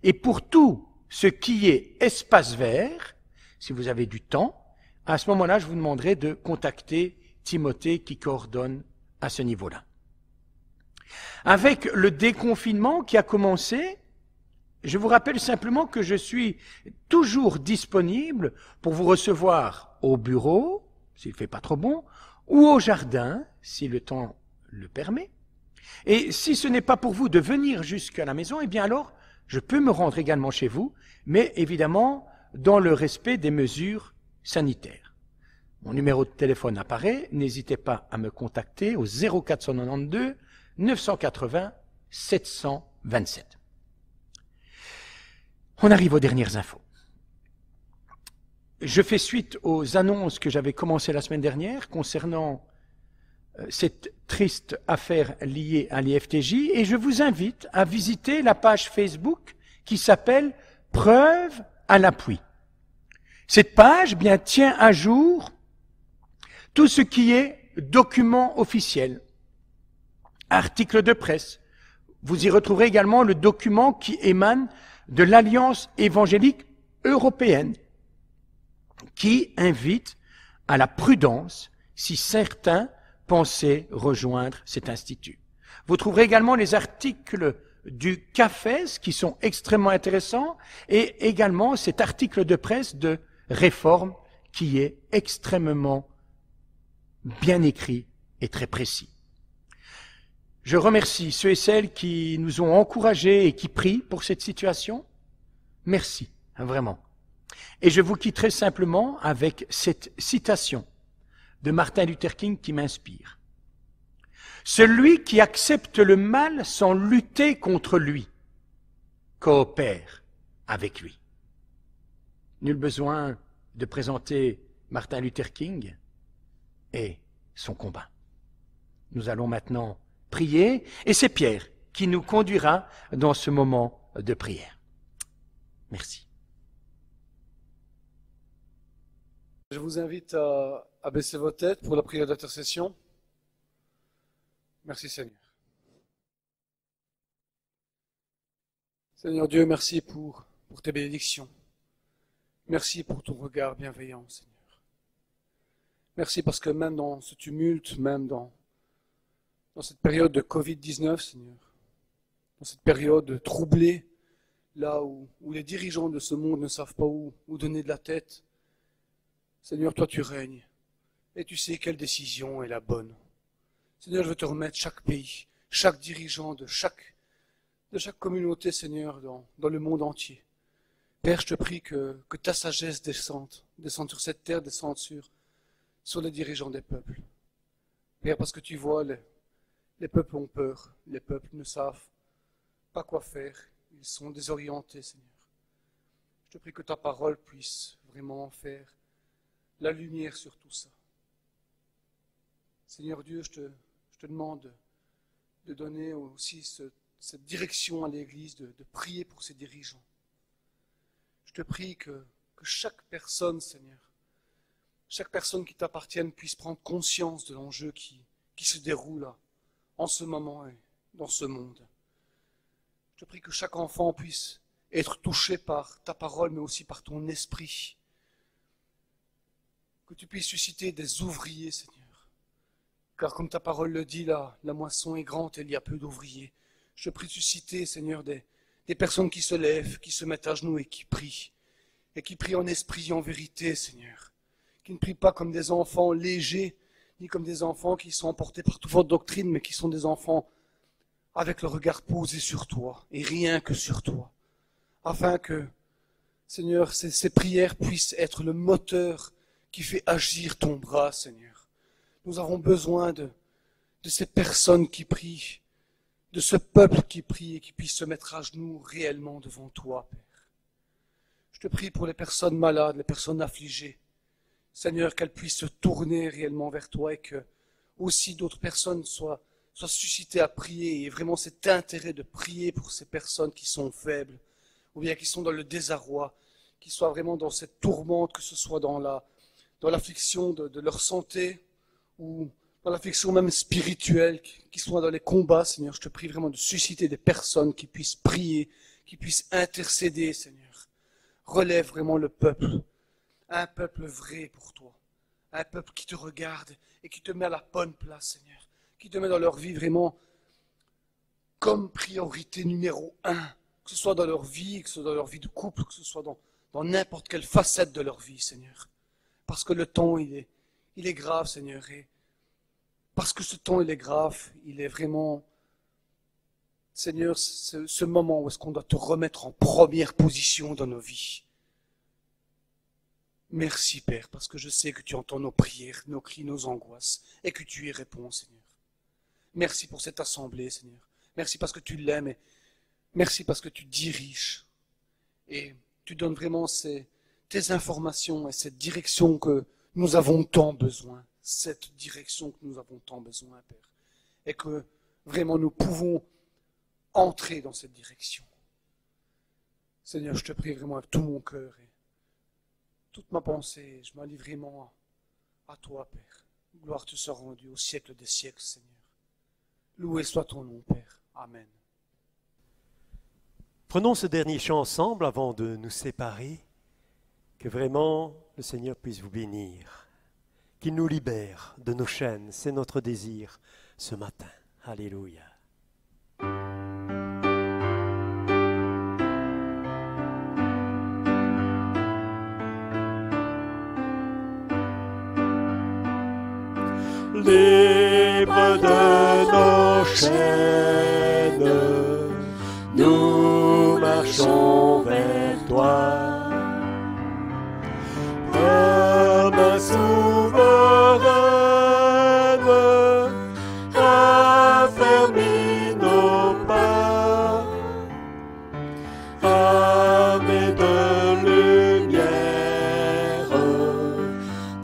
S4: Et pour tous ce qui est espace vert, si vous avez du temps, à ce moment-là, je vous demanderai de contacter Timothée qui coordonne à ce niveau-là. Avec le déconfinement qui a commencé, je vous rappelle simplement que je suis toujours disponible pour vous recevoir au bureau, s'il ne fait pas trop bon, ou au jardin, si le temps le permet. Et si ce n'est pas pour vous de venir jusqu'à la maison, eh bien alors, je peux me rendre également chez vous, mais évidemment dans le respect des mesures sanitaires. Mon numéro de téléphone apparaît, n'hésitez pas à me contacter au 0492 980 727. On arrive aux dernières infos. Je fais suite aux annonces que j'avais commencées la semaine dernière concernant cette triste affaire liée à l'IFTJ et je vous invite à visiter la page Facebook qui s'appelle « Preuve à l'appui ». Cette page tient à jour tout ce qui est documents officiels, articles de presse. Vous y retrouverez également le document qui émane de l'Alliance évangélique européenne, qui invite à la prudence si certains pensaient rejoindre cet institut. Vous trouverez également les articles du CAFES qui sont extrêmement intéressants et également cet article de presse de Réforme qui est extrêmement bien écrit et très précis. Je remercie ceux et celles qui nous ont encouragés et qui prient pour cette situation. Merci, vraiment. Et je vous quitterai simplement avec cette citation de Martin Luther King qui m'inspire. Celui qui accepte le mal sans lutter contre lui coopère avec lui. Nul besoin de présenter Martin Luther King et son combat. Nous allons maintenant prier et c'est Pierre qui nous conduira dans ce moment de prière. Merci.
S5: Je vous invite à baisser vos têtes pour la prière d'intercession. Merci Seigneur. Seigneur Dieu, merci pour tes bénédictions. Merci pour ton regard bienveillant, Seigneur. Merci parce que même dans ce tumulte, même dans cette période de Covid-19, Seigneur, dans cette période troublée, là où les dirigeants de ce monde ne savent pas où donner de la tête, Seigneur, toi tu règnes et tu sais quelle décision est la bonne. Seigneur, je veux te remettre chaque pays, chaque dirigeant de chaque communauté, Seigneur, dans le monde entier. Père, je te prie que ta sagesse descende sur cette terre, descende sur les dirigeants des peuples. Père, parce que tu vois, les peuples ont peur, les peuples ne savent pas quoi faire, ils sont désorientés, Seigneur. Je te prie que ta parole puisse vraiment faire la lumière sur tout ça. Seigneur Dieu, je te demande de donner aussi cette direction à l'Église, de prier pour ses dirigeants. Je te prie que chaque personne, Seigneur, chaque personne qui t'appartienne puisse prendre conscience de l'enjeu qui se déroule là, en ce moment et dans ce monde. Je te prie que chaque enfant puisse être touché par ta parole, mais aussi par ton esprit. Que tu puisses susciter des ouvriers, Seigneur. Car comme ta parole le dit, la moisson est grande et il y a peu d'ouvriers. Je te prie de susciter, Seigneur, des personnes qui se lèvent, qui se mettent à genoux et qui prient en esprit et en vérité, Seigneur. Qui ne prient pas comme des enfants légers, ni comme des enfants qui sont emportés par toute votre doctrine, mais qui sont des enfants avec le regard posé sur toi, et rien que sur toi. Afin que, Seigneur, ces prières puissent être le moteur qui fait agir ton bras, Seigneur. Nous avons besoin de ces personnes qui prient, de ce peuple qui prie et qui puisse se mettre à genoux réellement devant toi, Père. Je te prie pour les personnes malades, les personnes affligées. Seigneur, qu'elles puissent se tourner réellement vers toi et que aussi d'autres personnes soient suscitées à prier et vraiment cet intérêt de prier pour ces personnes qui sont faibles ou bien qui sont dans le désarroi, qui soient vraiment dans cette tourmente, que ce soit dans l'affliction de leur santé ou dans l'affliction même spirituelle, qui soient dans les combats, Seigneur. Je te prie vraiment de susciter des personnes qui puissent prier, qui puissent intercéder, Seigneur, relève vraiment le peuple, un peuple vrai pour toi, un peuple qui te regarde et qui te met à la bonne place, Seigneur, qui te met dans leur vie vraiment comme priorité numéro 1, que ce soit dans leur vie, que ce soit dans leur vie de couple, que ce soit dans n'importe quelle facette de leur vie, Seigneur. Parce que le temps, il est grave, Seigneur, et parce que ce temps, il est grave, il est vraiment, Seigneur, ce moment où est-ce qu'on doit te remettre en première position dans nos vies. Merci, Père, parce que je sais que tu entends nos prières, nos cris, nos angoisses, et que tu y réponds, Seigneur. Merci pour cette assemblée, Seigneur. Merci parce que tu l'aimes, et merci parce que tu diriges. Et tu donnes vraiment tes informations et cette direction que nous avons tant besoin. Cette direction que nous avons tant besoin, Père. Et que vraiment nous pouvons entrer dans cette direction. Seigneur, je te prie vraiment avec tout mon cœur et toute ma pensée. Je m'en livre vraiment à toi, Père. Gloire te soit rendue au siècle des siècles, Seigneur. Loué soit ton nom, Père. Amen.
S2: Prenons ce dernier chant ensemble avant de nous séparer. Que vraiment le Seigneur puisse vous bénir. Qu'il nous libère de nos chaînes. C'est notre désir ce matin. Alléluia. Libre de nos chaînes, nous marchons vers toi. Comme souveraine, affermis nos pas, armés de lumière,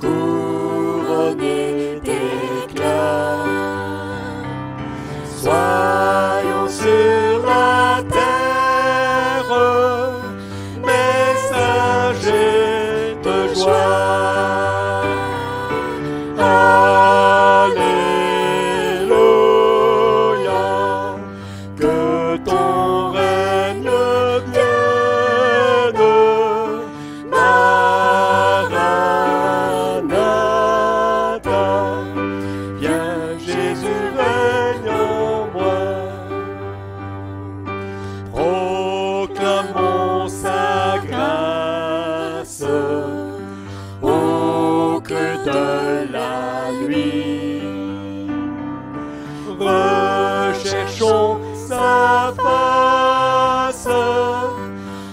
S2: couronnés d'éclat. Soyons sur la terre, messagers de joie. Alléluia, que ton règne vienne. Maranatha, viens Jésus, règne en moi. Proclamons sa grâce au creux de la nuit. Recherchons sa face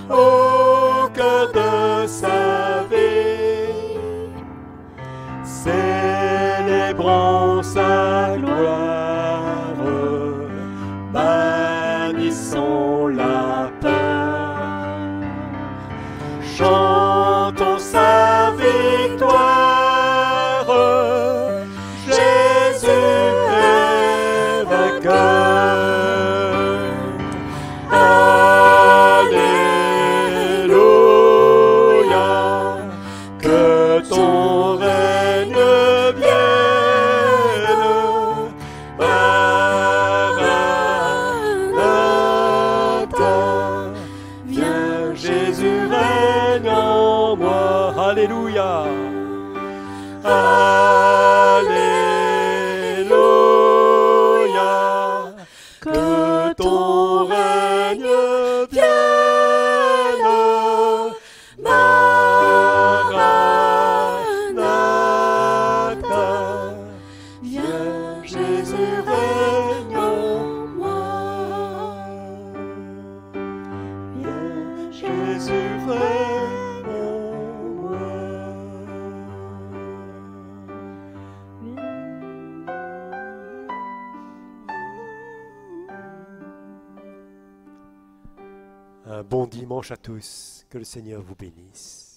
S2: au cœur de sa vie. Célébrons sa gloire, bannissons la peur. Chantons sa victoire, Jésus est vainqueur. Alléluia, que ton règne vienne. Maranatha, viens Jésus, règne en moi. Alléluia. Alléluia, que ton règne vienne. Maranatha, viens Jésus, règne en moi. Viens Jésus, règne en moi. Un bon dimanche à tous, que le Seigneur vous bénisse.